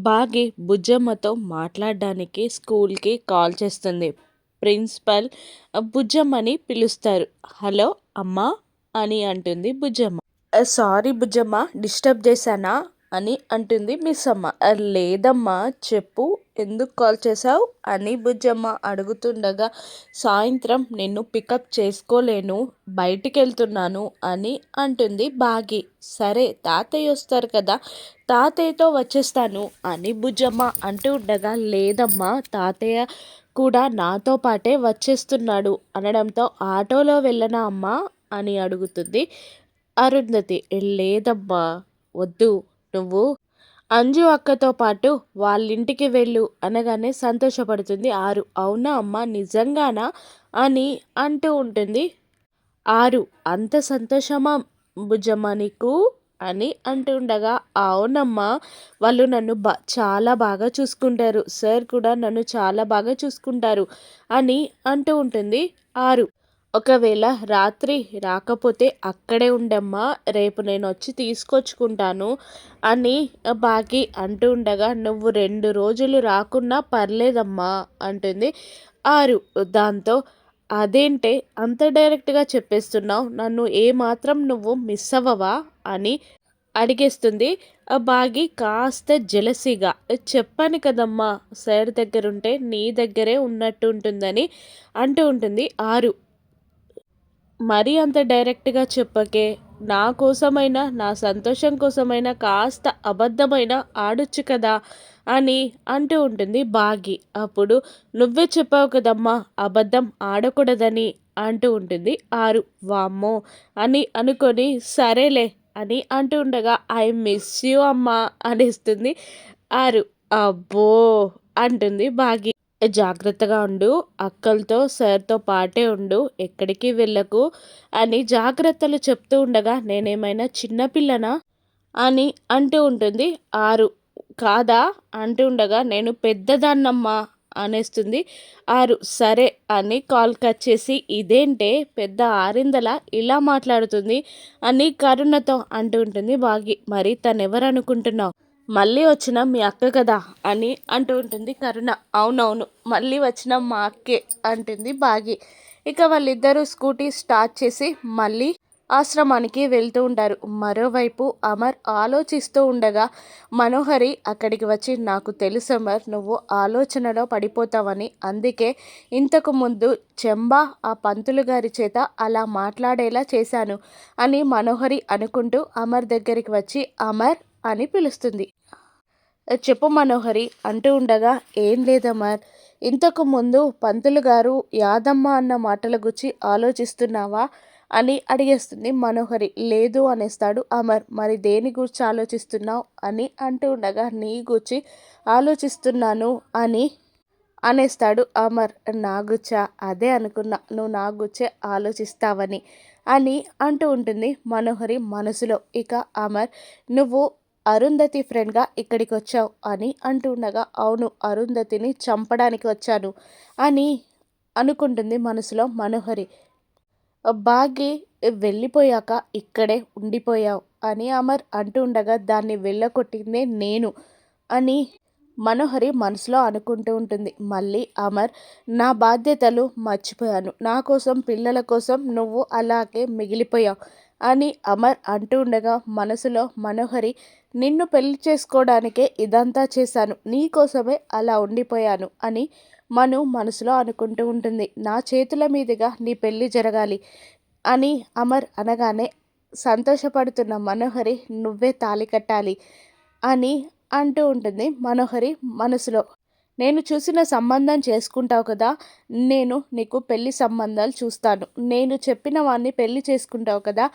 బాగి బుజ్జమ్మతో మాట్లాడడానికి స్కూల్కి కాల్ చేస్తుంది. ప్రిన్సిపల్ బుజ్జమ్మని పిలుస్తారు. హలో అమ్మా అని అంటుంది బుజ్జమ్మ. సారీ బుజ్జమ్మ, డిస్టర్బ్ చేశానా అని అంటుంది మిస్ అమ్మ. లేదమ్మా చెప్పు, ఎందుకు కాల్ చేశావు అని బుజ్జమ్మ అడుగుతుండగా, సాయంత్రం నిన్ను పికప్ చేసుకోలేను, బయటికి వెళ్తున్నాను అని అంటుంది బాగి. సరే తాతయ్య వస్తారు కదా, తాతయ్యతో వచ్చేస్తాను అని బుజ్జమ్మ అంటూ ఉండగా, లేదమ్మా తాతయ్య కూడా నాతో పాటే వచ్చేస్తున్నాడు అనడంతో, ఆటోలో వెళ్ళనా అమ్మా అని అడుగుతుంది అరుంధతి. లేదమ్మా వద్దు, నువ్వు అంజు అక్కతో పాటు వాళ్ళింటికి వెళ్ళు అనగానే సంతోషపడుతుంది ఆరు. అవునా అమ్మ, నిజంగానా అని అంటూ ఉంటుంది ఆరు. అంత సంతోషమా బుజ్జమ్మ నీకు అని అంటుండగా, అవునమ్మా, వాళ్ళు నన్ను చాలా బాగా చూసుకుంటారు, సార్ కూడా నన్ను చాలా బాగా చూసుకుంటారు అని అంటూ ఉంటుంది ఆరు. ఒకవేళ రాత్రి రాకపోతే అక్కడే ఉండమ్మా, రేపు నేను వచ్చి తీసుకొచ్చుకుంటాను అని బాగి అంటూ ఉండగా, నువ్వు 2 రోజులు రాకున్నా పర్లేదమ్మా అంటుంది ఆరు. దాంతో, అదేంటే అంత డైరెక్ట్గా చెప్పేస్తున్నావు, నన్ను ఏమాత్రం నువ్వు మిస్ అవ్వవా అని అడిగేస్తుంది బాగి కాస్త జెలసీగా. చెప్పాను కదమ్మా, సార్ దగ్గరుంటే నీ దగ్గరే ఉన్నట్టు ఉంటుందని అంటూ ఉంటుంది ఆరు. మరీ అంత డైరెక్ట్గా చెప్పకే, నా కోసమైనా నా సంతోషం కోసమైనా కాస్త అబద్ధమైనా ఆడొచ్చు కదా అని అంటూ ఉంటుంది బాగి. అప్పుడు, నువ్వే చెప్పావు కదమ్మా అబద్ధం ఆడకూడదని అంటూ ఉంటుంది ఆరు. వామ్మో అని అనుకొని, సరేలే అని అంటూ ఉండగా, ఐ మిస్ యూ అమ్మా అనేస్తుంది ఆరు. అబ్బో అంటుంది బాగి. జాగ్రత్తగా ఉండు, అక్కలతో సార్తో పాటే ఉండు, ఎక్కడికి వెళ్ళకు అని జాగ్రత్తలు చెప్తూ ఉండగా, నేనేమైనా చిన్నపిల్లనా అని అంటూ ఉంటుంది ఆరు. కాదా అంటూ ఉండగా, నేను పెద్దదాన్నమ్మా అనేస్తుంది ఆరు. సరే అని కాల్ కట్ చేసి, ఇదేంటే పెద్ద ఆరిందలా ఇలా మాట్లాడుతుంది అని కరుణతో అంటూ ఉంటుంది బాగి. మరి తనెవరు అనుకుంటున్నావు, మళ్ళీ వచ్చిన మీ అక్క కదా అని అంటూ ఉంటుంది కరుణ. అవునవును, మళ్ళీ వచ్చిన మా అక్కే అంటుంది బాగి. ఇక వాళ్ళిద్దరూ స్కూటీ స్టార్ట్ చేసి మళ్ళీ ఆశ్రమానికి వెళ్తూ ఉంటారు. మరోవైపు అమర్ ఆలోచిస్తూ ఉండగా, మనోహరి అక్కడికి వచ్చి, నాకు తెలుసు అమర్, నువ్వు ఆలోచనలో పడిపోతావని, అందుకే ఇంతకు ముందు చెంబా ఆ పంతులు గారి చేత అలా మాట్లాడేలా చేశాను అని మనోహరి అనుకుంటూ అమర్ దగ్గరికి వచ్చి అమర్ అని పిలుస్తుంది. చెప్పు మనోహరి అంటూ ఉండగా, ఏం లేదమర్, ఇంతకు ముందు పంతులు గారు యాదమ్మ అన్న మాటల గురించి ఆలోచిస్తున్నావా అని అడిగేస్తుంది మనోహరి. లేదు అనేస్తాడు అమర్. మరి దేని గురించి ఆలోచిస్తున్నావు అని అంటూ ఉండగా, నీ గురించి ఆలోచిస్తున్నాను అని అనేస్తాడు అమర్. నా గుచ్చా, అదే అనుకున్నా నువ్వు నా గుచ్చే ఆలోచిస్తావని అని అంటూ ఉంటుంది మనోహరి మనసులో. ఇక అమర్, నువ్వు అరుంధతి ఫ్రెండ్గా ఇక్కడికి వచ్చావు అని అంటుండగా, అవును, అరుంధతిని చంపడానికి వచ్చాను అని అనుకుంటుంది మనసులో మనోహరి. బాగి వెళ్ళిపోయాక ఇక్కడే ఉండిపోయావు అని అమర్ అంటూ ఉండగా, దాన్ని వెళ్ళగొట్టిందే నేను అని మనోహరి మనసులో అనుకుంటూ ఉంటుంది. మళ్ళీ అమర్, నా బాధ్యతలు మర్చిపోయాను, నా కోసం పిల్లల కోసం నువ్వు అలాగే మిగిలిపోయావు అని అమర్ అంటూ ఉండగా, మనసులో మనోహరి, నిన్ను పెళ్లి చేసుకోవడానికే ఇదంతా చేశాను, నీ కోసమే అలా ఉండిపోయాను అని మనసులో అనుకుంటూ ఉంటుంది. నా చేతుల మీదుగా నీ పెళ్ళి జరగాలి అని అమర్ అనగానే, సంతోషపడుతున్న మనోహరి, నువ్వే తాళి కట్టాలి అని అంటూ ఉంటుంది మనోహరి మనసులో. నేను చూసిన సంబంధం చేసుకుంటావు కదా, నేను నీకు పెళ్లి సంబంధాలు చూస్తాను, నేను చెప్పిన వాడిని పెళ్లి చేసుకుంటావు కదా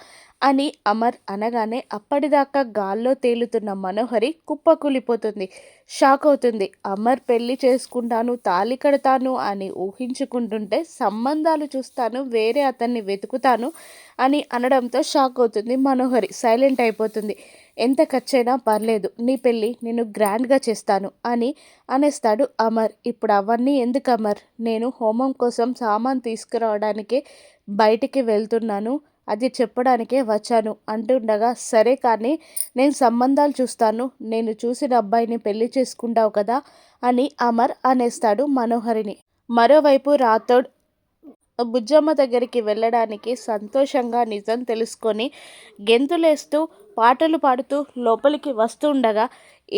అని అమర్ అనగానే, అప్పటిదాకా గాల్లో తేలుతున్న మనోహరి కుప్పకూలిపోతుంది. షాక్ అవుతుంది. అమర్ పెళ్లి చేసుకుంటాను, తాళి కడతాను అని ఊహించుకుంటుంటే, సంబంధాలు చూస్తాను, వేరే అతన్ని వెతుకుతాను అని అనడంతో షాక్ అవుతుంది మనోహరి. సైలెంట్ అయిపోతుంది. ఎంత ఖర్చైనా పర్లేదు, నీ పెళ్ళి నేను గ్రాండ్గా చేస్తాను అని అనేస్తాడు అమర్. ఇప్పుడు అవన్నీ ఎందుకు అమర్, నేను హోమం కోసం సామాన్ తీసుకురావడానికే బయటికి వెళ్తున్నాను అది చెప్పడానికే వచ్చాను అంటుండగా, సరే కానీ నేను సంబంధాలు చూస్తాను, నేను చూసిన అబ్బాయిని పెళ్లి చేసుకుంటావు కదా అని అమర్ అనేస్తాడు మనోహరిని. మరోవైపు రాథోడ్ బుజ్జమ్మ దగ్గరికి వెళ్ళడానికి సంతోషంగా నిజం తెలుసుకొని గెంతులేస్తూ పాటలు పాడుతూ లోపలికి వస్తుండగా,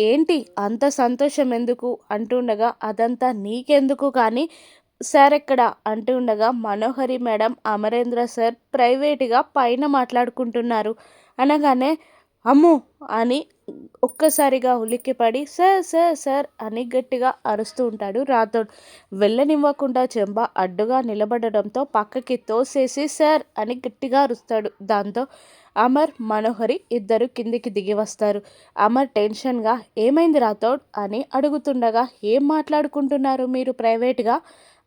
ఏంటి అంత సంతోషం ఎందుకు అంటుండగా, అదంతా నీకెందుకు కానీ సార్ ఎక్కడ అంటుండగా, మనోహరి మేడం అమరేంద్ర సార్ ప్రైవేటుగా పైన మాట్లాడుకుంటున్నారు అనగానే, అమ్ము అని ఒక్కసారిగా ఉలిక్కిపడి సార్ సార్ సార్ అని గట్టిగా అరుస్తూ ఉంటాడు రాథోడ్. వెళ్ళనివ్వకుండా చెంబ అడ్డుగా నిలబడడంతో పక్కకి తోసేసి సార్ అని గట్టిగా అరుస్తాడు. దాంతో అమర్ మనోహరి ఇద్దరు కిందికి దిగి వస్తారు. అమర్ టెన్షన్గా ఏమైంది రాథోడ్ అని అడుగుతుండగా, ఏం మాట్లాడుకుంటున్నారు మీరు ప్రైవేట్గా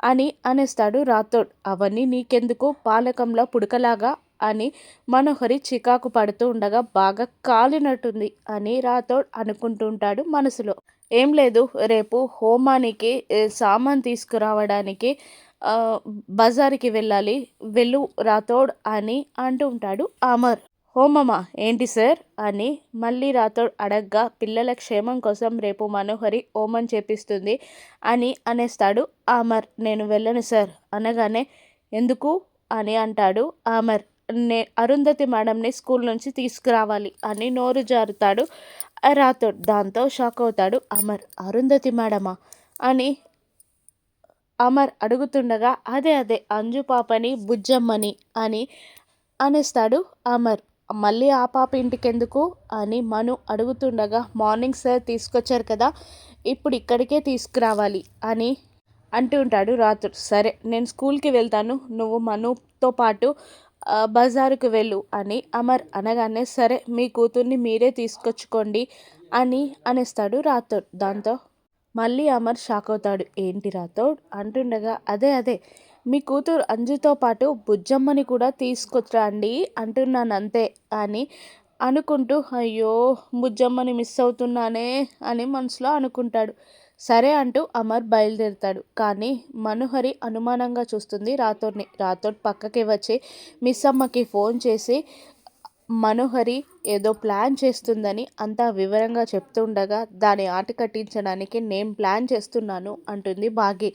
అని అనేస్తాడు రాథోడ్. అవన్నీ నీకెందుకు పాలకంలో పుడకలాగా అని మనోహరి చికాకు పడుతూ ఉండగా, బాగా కాలినట్టుంది అని రాథోడ్ అనుకుంటూ ఉంటాడు మనసులో. ఏం లేదు, రేపు హోమానికి సామాన్ తీసుకురావడానికి ఆ, బజార్కి వెళ్ళాలి, వెళ్ళు రాథోడ్ అని అంటూ ఉంటాడు అమర్. హోమమా ఏంటి సార్ అని మళ్ళీ రాథోడ్ అడగ్గా, పిల్లల క్షేమం కోసం రేపు మనోహరి హోమం చేపిస్తుంది అని అనేస్తాడు అమర్. నేను వెళ్ళను సార్ అనగానే, ఎందుకు అని అంటాడు అమర్. అరుంధతి మేడంని స్కూల్ నుంచి తీసుకురావాలి అని నోరు జారుతాడు రాథోడ్. దాంతో షాక్ అవుతాడు అమర్. అరుంధతి మేడమా అని అమర్ అడుగుతుండగా, అదే అదే అంజు పాపని బుజ్జమ్మని అని అనేస్తాడు అమర్. మళ్ళీ ఆ పాప ఇంటికెందుకు అని మను అడుగుతుండగా, మార్నింగ్ సార్ తీసుకొచ్చారు కదా, ఇప్పుడు ఇక్కడికే తీసుకురావాలి అని అంటూ ఉంటాడు రాథోడ్. సరే నేను స్కూల్కి వెళ్తాను, నువ్వు మనుతో పాటు బజారుకు వెళ్ళు అని అమర్ అనగానే, సరే మీ కూతుర్ని మీరే తీసుకొచ్చుకోండి అని అనేస్తాడు రాథోడ్. దాంతో మళ్ళీ అమర్ షాక్ అవుతాడు. ఏంటి రాథోడ్ అంటుండగా, అదే అదే మీ కూతురు అంజుతో పాటు బుజ్జమ్మని కూడా తీసుకొచ్చాండి అంటున్నాను అంతే అని అనుకుంటూ, అయ్యో బుజ్జమ్మని మిస్ అవుతున్నానే అని మనసులో అనుకుంటాడు. సరే అంటూ అమర్ బయలుదేరుతాడు. కానీ మనోహరి అనుమానంగా చూస్తుంది రాథోడ్ని. రాథోడ్ పక్కకి వచ్చి మిస్ అమ్మకి ఫోన్ చేసి మనోహరి ఏదో ప్లాన్ చేస్తుందని అంతా వివరంగా చెప్తుండగా, దాని ఆట కట్టించడానికి నేను ప్లాన్ చేస్తున్నాను అంటుంది బాగి.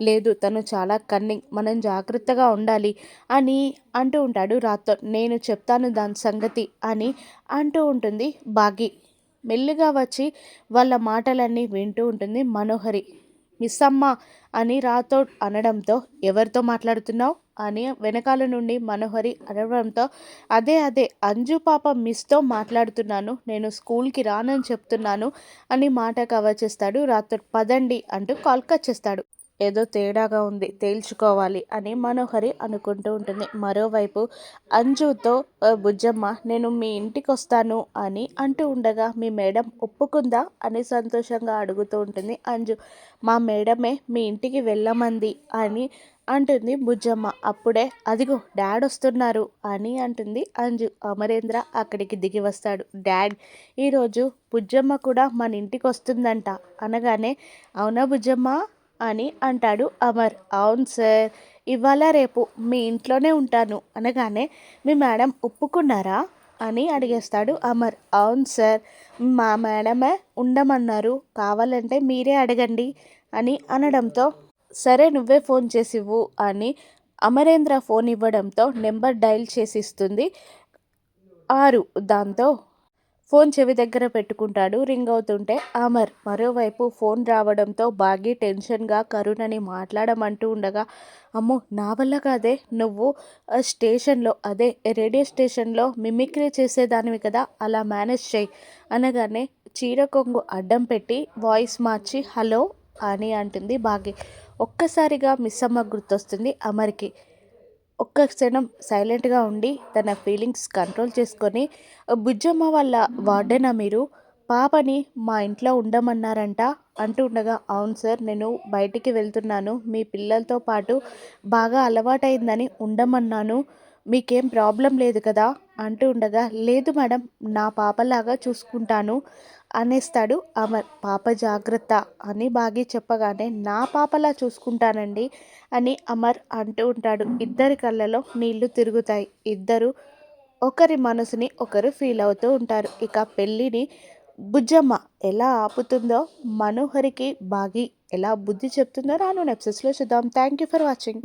లేదు, తను చాలా కన్నింగ్, మనం జాగ్రత్తగా ఉండాలి అని అంటూ ఉంటాడు రాథోడ్. నేను చెప్తాను దాని సంగతి అని అంటూ ఉంటుంది బాగి. మెల్లిగా వచ్చి వాళ్ళ మాటలన్నీ వింటూ ఉంటుంది మనోహరి. మిస్ అమ్మ అని రాథోడ్ అనడంతో, ఎవరితో మాట్లాడుతున్నావు అని వెనకాల నుండి మనోహరి అనడంతో, అదే అదే అంజు పాప మిస్తో మాట్లాడుతున్నాను, నేను స్కూల్కి రానని చెప్తున్నాను అని మాట కవర్ చేస్తాడు రాథోడ్. పదండి అంటూ కాల్ కట్ చేస్తాడు. ఏదో తేడాగా ఉంది, తేల్చుకోవాలి అని మనోహరి అనుకుంటూ ఉంటుంది. మరోవైపు అంజుతో బుజ్జమ్మ నేను మీ ఇంటికి వస్తాను అని అంటూ ఉండగా, మీ మేడం ఒప్పుకుందా అని సంతోషంగా అడుగుతూ ఉంటుంది అంజు. మా మేడమే మీ ఇంటికి వెళ్ళమంది అని అంటుంది బుజ్జమ్మ. అప్పుడే అదిగో డాడ్ వస్తున్నారు అని అంటుంది అంజు. అమరేంద్ర అక్కడికి దిగి వస్తాడు. డాడ్, ఈరోజు బుజ్జమ్మ కూడా మన ఇంటికి వస్తుందంట అనగానే, అవునా బుజ్జమ్మ అని అంటాడు అమర్. అవును సార్, ఇవాళ రేపు మీ ఇంట్లోనే ఉంటాను అనగానే, మీ మేడం ఒప్పుకున్నారా అని అడిగేస్తాడు అమర్. అవును సార్, మా మేడమే ఉండమన్నారు, కావాలంటే మీరే అడగండి అని అనడంతో, సరే నువ్వే ఫోన్ చేసి ఇవ్వు అని అమరేంద్ర ఫోన్ ఇవ్వడంతో నెంబర్ డైల్ చేసి ఇస్తుంది 6. దాంతో ఫోన్ చెవి దగ్గర పెట్టుకుంటాడు. రింగ్ అవుతుంటే అమర్. మరోవైపు ఫోన్ రావడంతో బాగి టెన్షన్గా కరుణని మాట్లాడమంటూ ఉండగా, అమ్మో నా వల్ల కాదే, నువ్వు స్టేషన్లో అదే రేడియో స్టేషన్లో మిమిక్రీ చేసేదానివి కదా, అలా మేనేజ్ చేయి అనగానే చీర కొంగు అడ్డం పెట్టి వాయిస్ మార్చి హలో అని అంటుంది బాగి. ఒక్కసారిగా మిస్ అమ్మ గుర్తొస్తుంది అమర్కి. ఒక్క క్షణం సైలెంట్గా ఉండి తన ఫీలింగ్స్ కంట్రోల్ చేసుకొని, బుజ్జమ్మ వాళ్ళ వార్డెనా మీరు, పాపని మా ఇంట్లో ఉండమన్నారంట అంటూ ఉండగా, అవును సార్, నేను బయటికి వెళ్తున్నాను, మీ పిల్లలతో పాటు బాగా అలవాటైందని ఉండమన్నాను, మీకేం ప్రాబ్లం లేదు కదా అంటూ ఉండగా, లేదు మేడం, నా పాపలాగా చూసుకుంటాను అనేస్తాడు అమర్. పాప జాగ్రత్త అని బాగి చెప్పగానే, నా పాపలా చూసుకుంటానండి అని అమర్ అంటూ ఉంటాడు. ఇద్దరి కళ్ళలో నీళ్లు తిరుగుతాయి. ఇద్దరు ఒకరి మనసుని ఒకరు ఫీల్ అవుతూ ఉంటారు. ఇక పెళ్ళిని బుజ్జమ్మ ఎలా ఆపుతుందో, మనోహరికి బాగి ఎలా బుద్ధి చెప్తుందో రానున్న ఎపిసోడ్స్‌లో చూద్దాం. Thank you for watching.